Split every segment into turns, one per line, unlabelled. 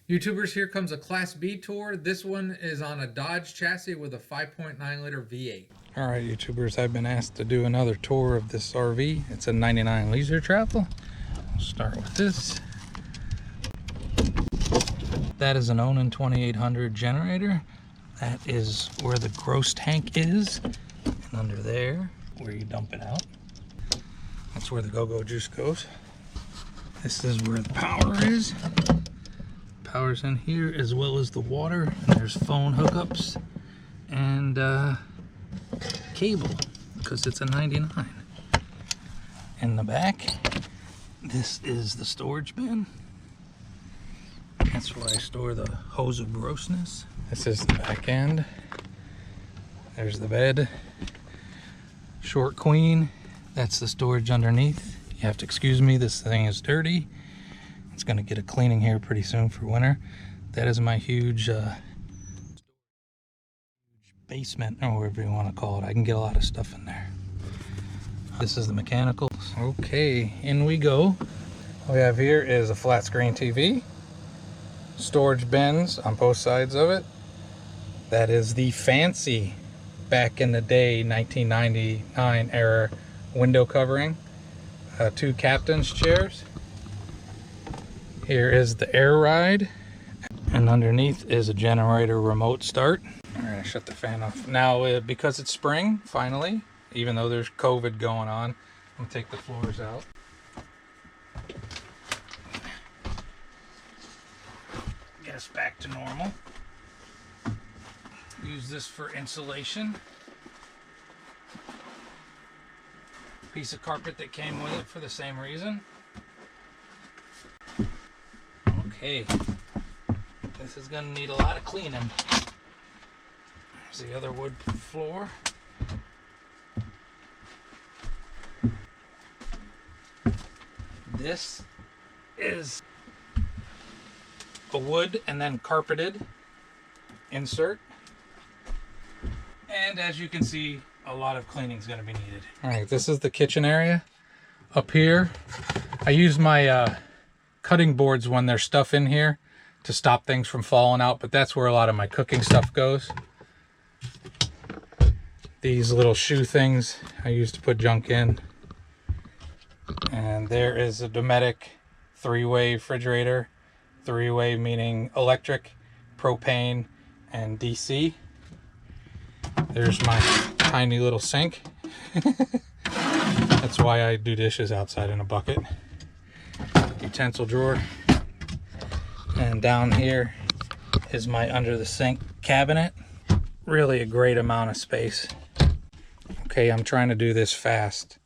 YouTubers, here comes a Class B tour. This one is on a Dodge chassis with a 5.9 liter V8. All right, YouTubers, I've been asked to do another tour of this RV. It's a 99 leisure travel. I'll start with this. That is an Onan 2800 generator. That is where the gross tank is. And under there, where you dump it out. That's where the go-go juice goes. This is where the power is. Power's in here as well as the water. And there's phone hookups and cable because it's a 99. In the back, this is the storage bin. That's where I store the hose of grossness. This is the back end. There's the bed. Short queen. That's the storage underneath. You have to excuse me, this thing is dirty. It's gonna get a cleaning here pretty soon for winter. That is my huge basement, or whatever you want to call it. I can get a lot of stuff in there. This is the mechanicals. Okay, in we go. What we have here is a flat screen TV. Storage bins on both sides of it. That is the fancy, back in the day, 1999 era window covering. 2 captain's chairs. Here is the air ride, and underneath is a generator remote start. I'm gonna shut the fan off now because it's spring finally, even though there's COVID going on. I'm gonna take the floors out. Get us back to normal. Use this for insulation. Piece of carpet that came with it for the same reason. Okay, this is gonna need a lot of cleaning. There's the other wood floor. This is a wood and then carpeted insert. And as you can see, a lot of cleaning is going to be needed. All right, this is the kitchen area. Up here, I use my cutting boards when there's stuff in here to stop things from falling out, but that's where a lot of my cooking stuff goes. These little shoe things I use to put junk in. And there is a Dometic 3-way refrigerator. 3-way meaning electric, propane, and DC. There's my tiny little sink. That's why I do dishes outside in a bucket. Utensil drawer. And down here is my under the sink cabinet. Really a great amount of space. Okay, I'm trying to do this fast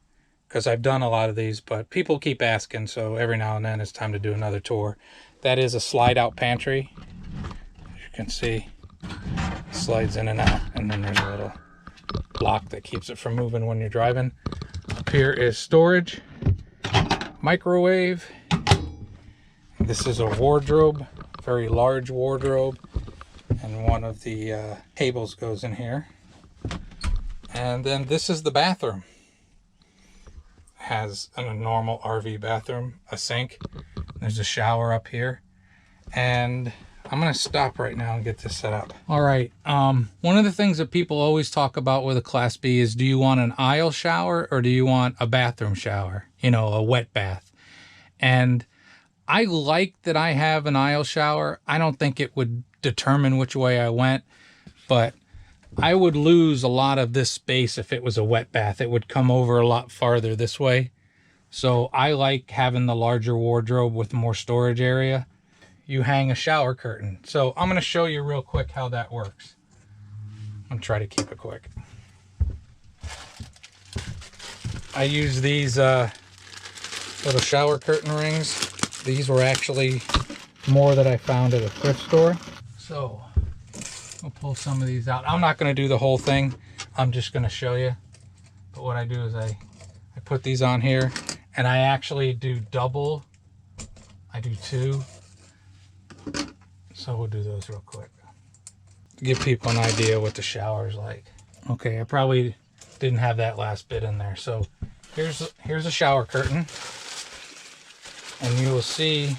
because I've done a lot of these, but people keep asking, so every now and then it's time to do another tour. That is a slide out pantry. As you can see, it slides in and out, and then there's a little lock that keeps it from moving when you're driving. Up here is storage, microwave. This is a wardrobe, very large wardrobe, and one of the tables goes in here. And then this is the bathroom. Has a normal RV bathroom, a sink. There's a shower up here, and I'm gonna stop right now and get this set up. All right, one of the things that people always talk about with a Class B is, do you want an aisle shower or do you want a bathroom shower? You know, a wet bath. And I like that I have an aisle shower. I don't think it would determine which way I went, but I would lose a lot of this space if it was a wet bath. It would come over a lot farther this way. So I like having the larger wardrobe with more storage area. You hang a shower curtain. So I'm going to show you real quick how that works. I'm going to try to keep it quick. I use these little shower curtain rings. These were actually more that I found at a thrift store. So I'll pull some of these out. I'm not going to do the whole thing. I'm just going to show you. But what I do is I put these on here, and I actually do double. I do 2. So we'll do those real quick to give people an idea what the shower is like. Okay, I probably didn't have that last bit in there. So here's a shower curtain, and you will see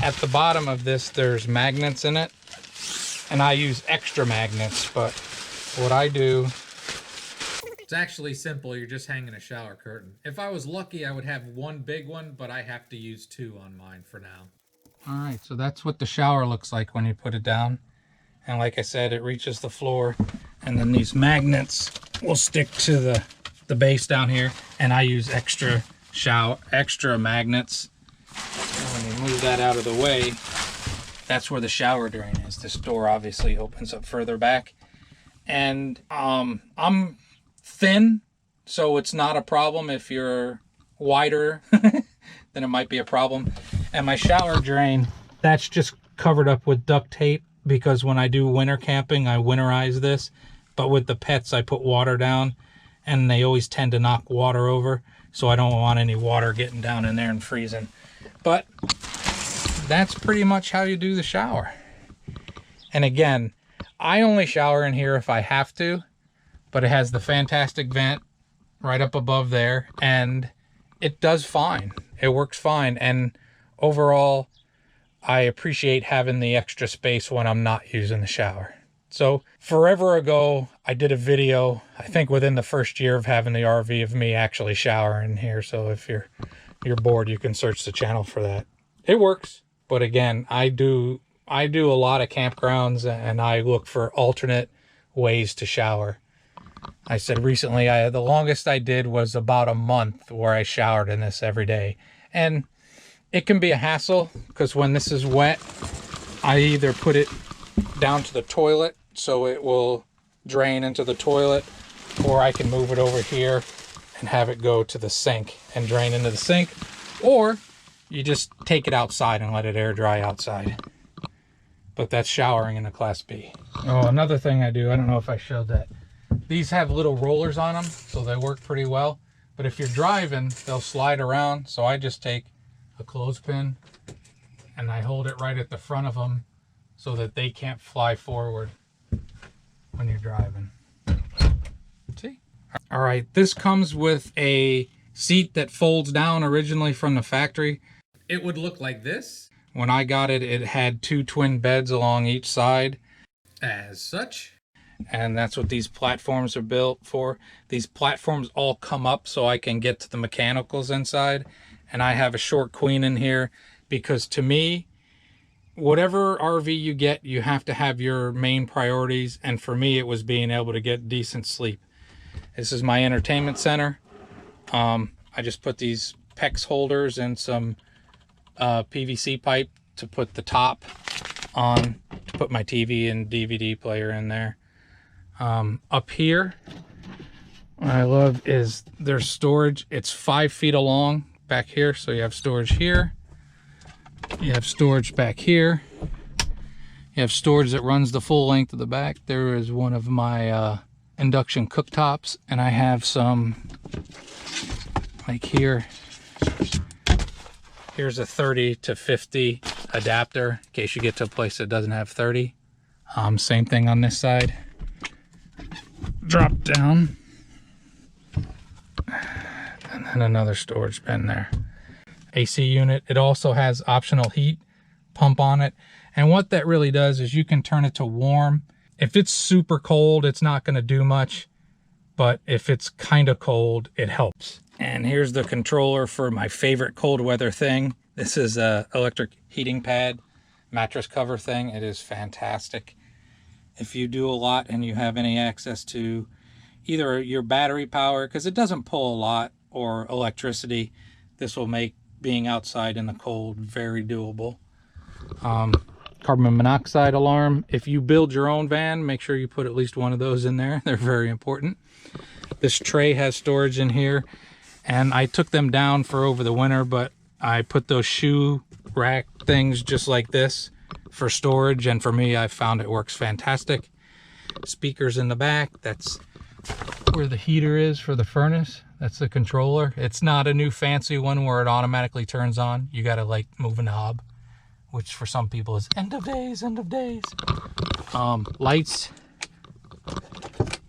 at the bottom of this, there's magnets in it, and I use extra magnets, but what I do... It's actually simple. You're just hanging a shower curtain. If I was lucky, I would have one big one, but I have to use 2 on mine for now. All right, so that's what the shower looks like when you put it down. And like I said, it reaches the floor, and then these magnets will stick to the base down here, and I use extra magnets. And when you move that out of the way, that's where the shower drain is. This door obviously opens up further back, and I'm thin, so it's not a problem. If you're wider, then it might be a problem. And my shower drain, that's just covered up with duct tape, because when I do winter camping, I winterize this. But with the pets, I put water down, and they always tend to knock water over, so I don't want any water getting down in there and freezing. But that's pretty much how you do the shower. And again, I only shower in here if I have to, but it has the fantastic vent right up above there, and it does fine. It works fine, and overall, I appreciate having the extra space when I'm not using the shower. So forever ago, I did a video, I think within the first year of having the RV, of me actually showering here. So if you're bored, you can search the channel for that. It works, but again, I do a lot of campgrounds, and I look for alternate ways to shower. I said recently, the longest I did was about a month where I showered in this every day. And it can be a hassle, because when this is wet, I either put it down to the toilet so it will drain into the toilet, or I can move it over here and have it go to the sink and drain into the sink, or you just take it outside and let it air dry outside. But that's showering in a Class B. Oh, another thing I do, I don't know if I showed that. These have little rollers on them, so they work pretty well. But if you're driving, they'll slide around, so I just take a clothespin and I hold it right at the front of them so that they can't fly forward when you're driving. See? All right, this comes with a seat that folds down originally from the factory. It would look like this. When I got it, it had 2 twin beds along each side as such. And that's what these platforms are built for. These platforms all come up so I can get to the mechanicals inside. And I have a short queen in here because, to me, whatever RV you get, you have to have your main priorities. And for me, it was being able to get decent sleep. This is my entertainment center. I just put these PEX holders and some PVC pipe to put the top on, to put my TV and DVD player in there. Up here, what I love is there's storage. It's 5 feet along back here, so you have storage here, you have storage back here, you have storage that runs the full length of the back. There is one of my induction cooktops, and I have some, like here, here's a 30 to 50 adapter in case you get to a place that doesn't have 30. Same thing on this side. Drop down, and then another storage bin there. AC unit. It also has optional heat pump on it, and what that really does is you can turn it to warm. If it's super cold, it's not going to do much, but if it's kind of cold, it helps. And here's the controller for my favorite cold weather thing. This is a electric heating pad mattress cover thing. It is fantastic. If you do a lot and you have any access to either your battery power, because it doesn't pull a lot, or electricity, this will make being outside in the cold very doable. Carbon monoxide alarm. If you build your own van, make sure you put at least one of those in there. They're very important. This tray has storage in here, and I took them down for over the winter, but I put those shoe rack things just like this for storage, and for me, I found it works fantastic. Speakers in the back. That's where the heater is for the furnace. That's the controller. It's not a new fancy one where it automatically turns on. You gotta like move a knob, which for some people is end of days, end of days. Lights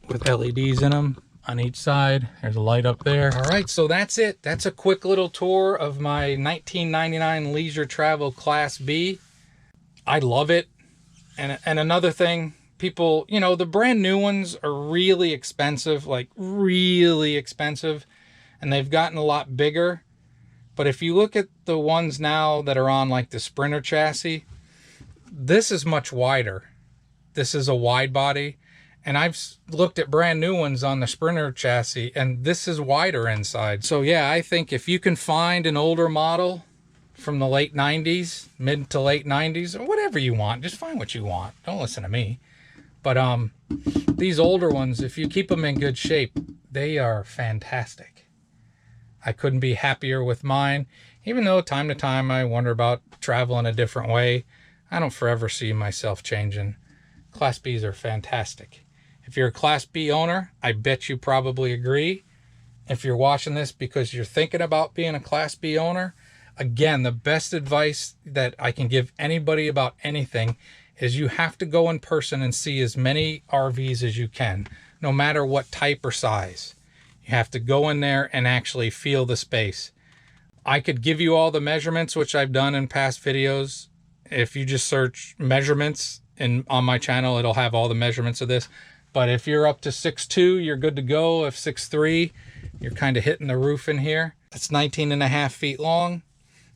with LEDs in them. on each side. There's a light up there. All right, so that's it. That's a quick little tour of my 1999 Leisure Travel Class B. I love it. And another thing, people, you know, the brand new ones are really expensive, like really expensive, and they've gotten a lot bigger. But if you look at the ones now that are on like the Sprinter chassis, this is much wider. This is a wide body. And I've looked at brand new ones on the Sprinter chassis, and this is wider inside. So yeah, I think if you can find an older model from the late 90s, mid to late 90s, or whatever you want, just find what you want. Don't listen to me. But these older ones, if you keep them in good shape, they are fantastic. I couldn't be happier with mine. Even though time to time I wonder about traveling a different way, I don't forever see myself changing. Class Bs are fantastic. If you're a Class B owner, I bet you probably agree. If you're watching this because you're thinking about being a Class B owner, again, the best advice that I can give anybody about anything is you have to go in person and see as many RVs as you can, no matter what type or size. You have to go in there and actually feel the space. I could give you all the measurements, which I've done in past videos. If you just search measurements on my channel, it'll have all the measurements of this. But if you're up to 6'2", you're good to go. If 6'3", you're kind of hitting the roof in here. It's 19.5 feet long.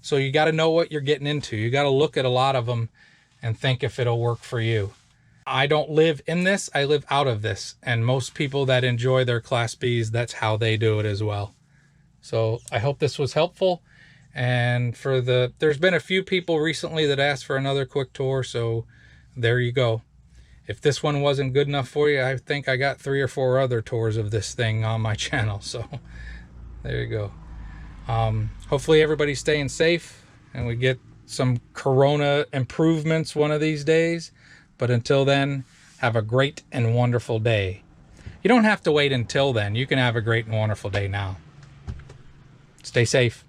So you got to know what you're getting into. You got to look at a lot of them and think if it'll work for you. I don't live in this, I live out of this. And most people that enjoy their Class Bs, that's how they do it as well. So I hope this was helpful. And there's been a few people recently that asked for another quick tour. So there you go. If this one wasn't good enough for you, I think I got 3 or 4 other tours of this thing on my channel. So there you go. Hopefully everybody's staying safe and we get some Corona improvements one of these days. But until then, have a great and wonderful day. You don't have to wait until then. You can have a great and wonderful day now. Stay safe.